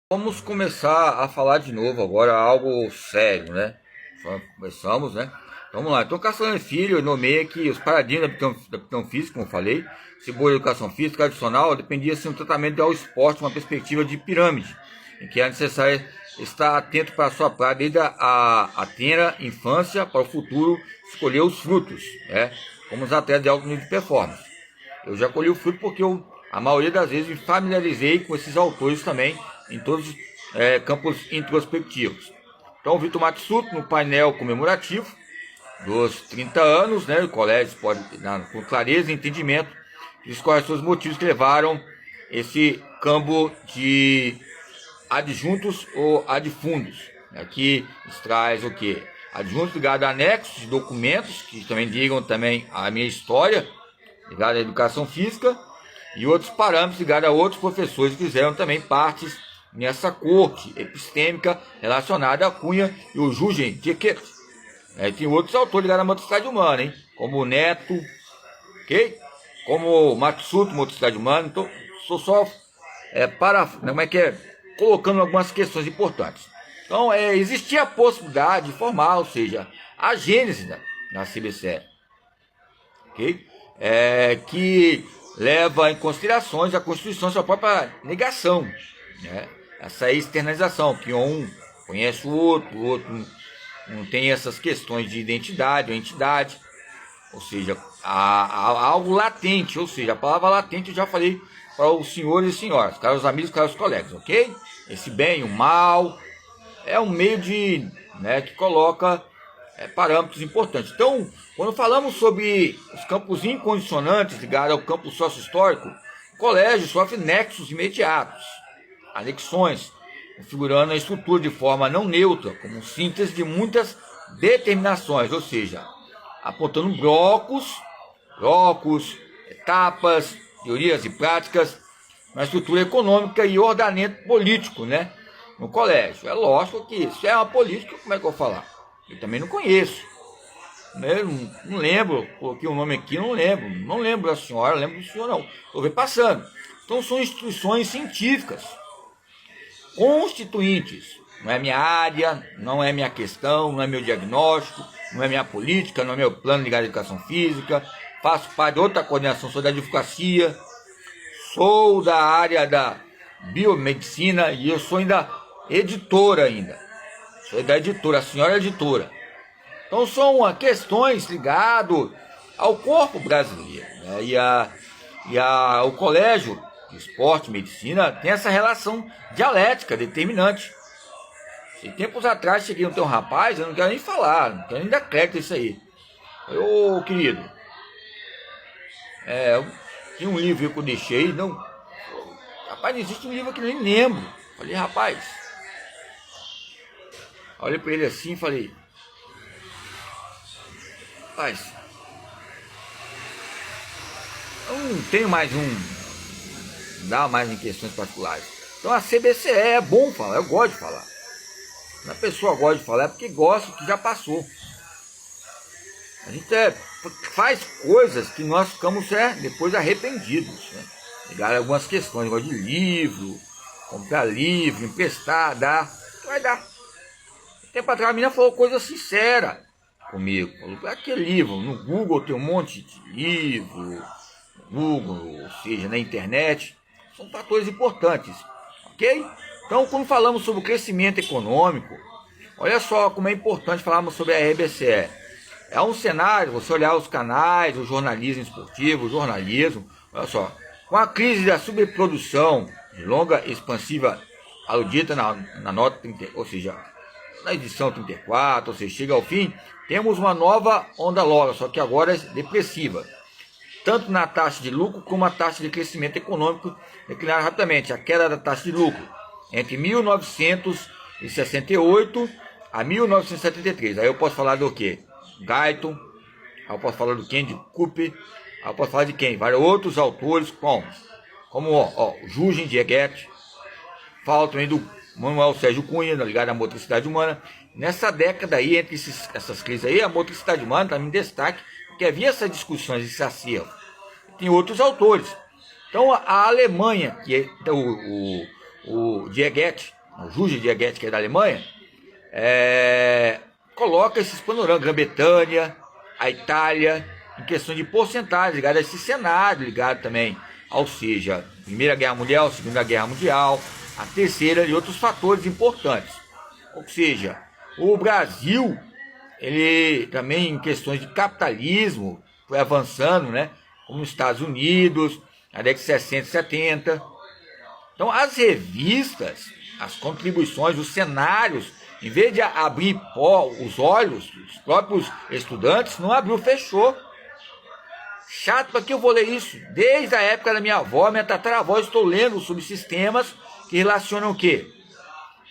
Vamos começar a falar de novo agora algo sério, né? Só começamos, né? Então, vamos lá. Então, Castanho Filho nomeia que os paradigmas da aptidão física, como eu falei, se boa educação física adicional, dependia-se de um tratamento ao esporte, uma perspectiva de pirâmide, em que é necessário estar atento para a sua prática desde a tenra infância para o futuro escolher os frutos, né? Como os atletas de alto nível de performance. Eu já colhi o fruto porque a maioria das vezes me familiarizei com esses autores também em todos os campos introspectivos. Então, o Vitor Matsuto, no painel comemorativo dos 30 anos, né, o colégio pode, com clareza e entendimento, escolhe os motivos que levaram esse campo de adjuntos ou adfundos. Aqui traz o que? Adjuntos ligados a anexos de documentos, que também digam também a minha história, ligado à educação física, e outros parâmetros ligados a outros professores que fizeram também partes nessa corte epistêmica relacionada à Cunha e o Jürgen Dickert. Tem outros autores ligados à motricidade humana, hein? Como o Neto, ok? Como o Matsuto, motricidade humana. Então, sou só colocando algumas questões importantes. Então, existia a possibilidade de formar, ou seja, a gênese na CBCE, ok? Que leva em considerações a Constituição sua própria negação, né? Essa externalização, que um conhece o outro não tem essas questões de identidade ou entidade, ou seja, há algo latente, ou seja, a palavra latente eu já falei para os senhores e senhoras, caros amigos, caros colegas, ok? Esse bem, o mal, é um meio de, né, que coloca parâmetros importantes. Então, quando falamos sobre os campos incondicionantes ligados ao campo sócio-histórico, o colégio sofre nexos imediatos, anexões, configurando a estrutura de forma não neutra, como síntese de muitas determinações, ou seja, apontando blocos, etapas, teorias e práticas, na estrutura econômica e ordenamento político, né? No colégio. É lógico que isso é uma política, como é que eu vou falar? Eu também não conheço. Né? Não lembro, coloquei o nome aqui, não lembro da senhora, lembro do senhor não. Estou vendo passando. Então são instituições científicas, constituintes. Não é minha área, não é minha questão, não é meu diagnóstico, não é minha política, não é meu plano ligado à educação física. Faço parte de outra coordenação, sou da advocacia, sou da área da biomedicina e eu sou ainda editora ainda. Sou da editora, a senhora é editora. Então são questões ligadas ao corpo brasileiro, né? O colégio de esporte e medicina tem essa relação dialética determinante. Se tempos atrás cheguei no teu rapaz, eu não quero nem falar, não quero nem dar crédito isso aí. Ô querido, tinha um livro que eu deixei, não. Rapaz, existe um livro que eu nem lembro. Falei, rapaz. Olhei pra ele assim e falei, rapaz, eu não tenho mais dá mais em questões particulares. Então a CBCE é bom falar, eu gosto de falar. Quando a pessoa gosta de falar é porque gosta que já passou. A gente faz coisas que nós ficamos depois arrependidos, né? Ligar algumas questões, negócio de livro, comprar livro, emprestar, dar, vai dar. Tempo atrás a menina falou coisa sincera comigo. Falou, aquele livro, no Google tem um monte de livro, no Google, ou seja, na internet, são fatores importantes, ok? Então, quando falamos sobre o crescimento econômico, olha só como é importante falarmos sobre a RBCE. É um cenário, você olhar os canais, o jornalismo esportivo, o jornalismo, olha só, com a crise da subprodução de longa expansiva aludida na nota 30, ou seja, na edição 34, ou seja, chega ao fim, temos uma nova onda logo, só que agora é depressiva. Tanto na taxa de lucro como a taxa de crescimento econômico declinaram rapidamente. A queda da taxa de lucro entre 1968 a 1973. Aí eu posso falar do quê? Guyton, aí eu posso falar do Kenji Cooper, aí eu posso falar de quem? Vários outros autores, como Jürgen Dickert, fala também do Manuel Sérgio Cunha, ligado à motricidade humana. Nessa década aí, entre essas crises aí, a motricidade humana está em destaque, porque havia essas discussões, esse acervo. Tem outros autores. Então, a Alemanha, que é o Diegete, o Juge de Goethe, que é da Alemanha, coloca esses panoramas, Grã-Bretanha, a Itália, em questão de porcentagem, ligado a esse cenário, ligado também, ou seja, Primeira Guerra Mundial, Segunda Guerra Mundial, a Terceira e outros fatores importantes. Ou seja, o Brasil, ele também em questões de capitalismo, foi avançando, né? Como os Estados Unidos, na década de 60 e 70. Então, as revistas, as contribuições, os cenários, em vez de abrir os olhos dos próprios estudantes, não abriu, fechou. Chato, para que eu vou ler isso? Desde a época da minha avó, minha tataravó, estou lendo sobre sistemas que relacionam o quê?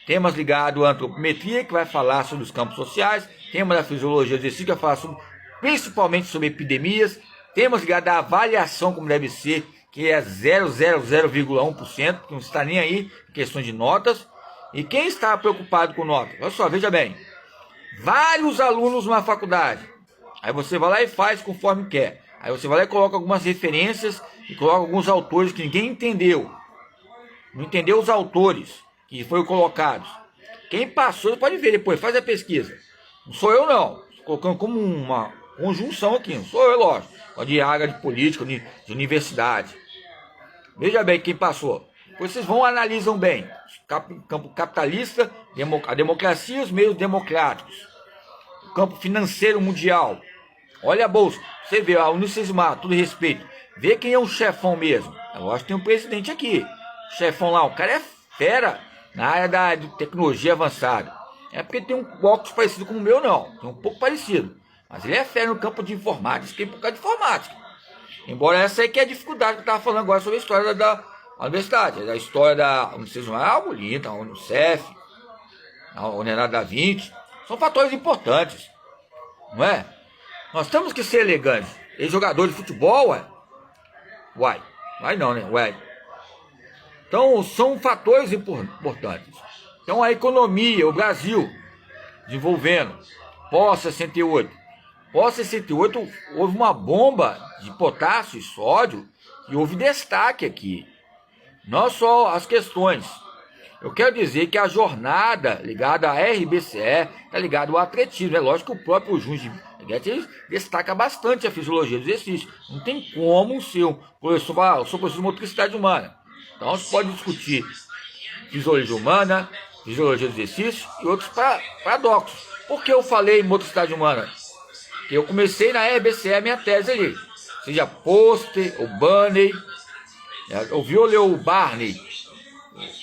Temas ligados à antropometria, que vai falar sobre os campos sociais, temas da fisiologia do exercício, que vai falar principalmente sobre epidemias, temas ligados à avaliação, como deve ser, que é 0,1%, que não está nem aí, em questão de notas. E quem está preocupado com notas? Olha só, veja bem, vários alunos numa faculdade, aí você vai lá e faz conforme quer. Aí você vai lá e coloca algumas referências e coloca alguns autores que ninguém entendeu. Não entendeu os autores que foram colocados. Quem passou, você pode ver depois, faz a pesquisa. Não sou eu não. Estou colocando como uma conjunção aqui. Não sou eu, lógico. De área de política, de universidade. Veja bem quem passou. Depois vocês vão analisam bem. Campo capitalista, a democracia e os meios democráticos. O campo financeiro mundial. Olha a bolsa. Você vê, a Unicesumar, tudo respeito. Vê quem é o chefão mesmo. Eu acho que tem um presidente aqui. O chefão lá, o cara é fera na área de tecnologia avançada. É porque tem um óculos parecido com o meu, não. Tem um pouco parecido. Mas ele é fera no campo de informática. Isso que é por causa de informática. Embora essa aí que é a dificuldade que eu estava falando agora sobre a história da universidade. A história da Unicesumar é algo lindo. A Unicef, a Leonardo da Vinci. São fatores importantes. Não é? Nós temos que ser elegantes. E jogador de futebol, uai. Vai não, né? Uai. Então, são fatores importantes. Então, a economia, o Brasil, desenvolvendo. Pós-68. Pós-68, houve uma bomba de potássio e sódio e houve destaque aqui. Não só as questões. Eu quero dizer que a jornada ligada à RBCE está ligada ao atletismo. É lógico que o próprio Junge destaca bastante a fisiologia do exercício. Não tem como ser um professor, eu sou professor de motricidade humana. Então você pode discutir fisiologia humana, fisiologia do exercício e outros paradoxos. Por que eu falei motricidade humana? Porque eu comecei na RBCE a minha tese ali. Seja Poster, ou Barney. Ouviu ler o Barney?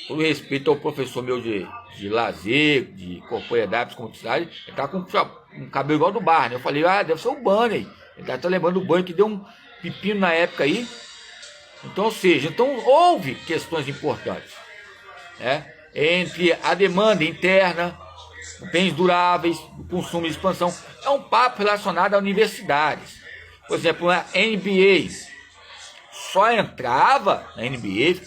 Com respeito ao professor meu de lazer, de corporeidade, psicomotricidade, ele tá com um cabelo igual do Barney. Eu falei, deve ser o Barney. Ele tá lembrando do Barney que deu um pepino na época aí. Então, ou seja, houve questões importantes, né? Entre a demanda interna, bens duráveis, o consumo e expansão. É um papo relacionado a universidades. Por exemplo, na NBA, só entrava na NBA,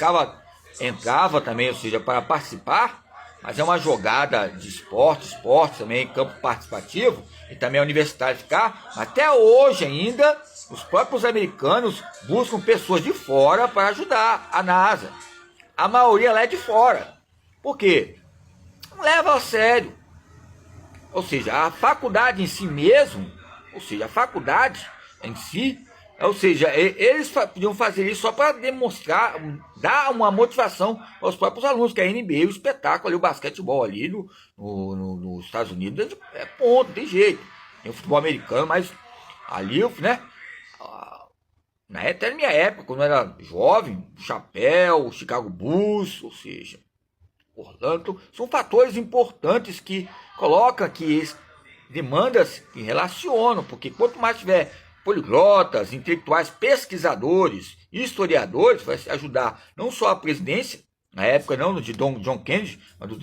entrava também, ou seja, para participar, mas é uma jogada de esporte também, campo participativo, e também a universidade ficar. Até hoje ainda, os próprios americanos buscam pessoas de fora para ajudar a NASA. A maioria lá é de fora. Por quê? Não leva a sério. Ou seja, a faculdade em si mesmo, ou seja, a faculdade em si, ou seja, eles podiam fazer isso só para demonstrar, dar uma motivação aos próprios alunos, que a NBA, o espetáculo ali, o basquetebol ali nos Estados Unidos, é ponto, tem jeito. Tem o futebol americano, mas ali, né, até na minha época, quando eu era jovem, o Chapéu, o Chicago Bulls, ou seja, portanto, são fatores importantes que colocam que demandas que relacionam, porque quanto mais tiver poliglotas, intelectuais, pesquisadores, historiadores, vai ajudar não só a presidência, na época não de John Kennedy, mas do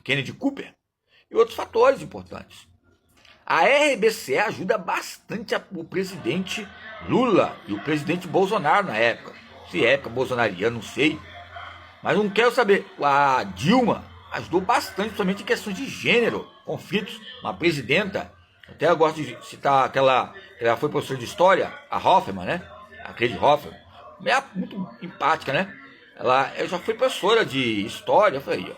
Kennedy Cooper, e outros fatores importantes. A RBCE ajuda bastante o presidente Lula e o presidente Bolsonaro na época. Se é época bolsonariana, não sei. Mas não quero saber. A Dilma ajudou bastante, principalmente em questões de gênero, conflitos. Uma presidenta, até eu gosto de citar ela foi professora de história, a Hoffman, né? A Cleide Hoffman. É muito empática, né? Ela já foi professora de história, eu falei,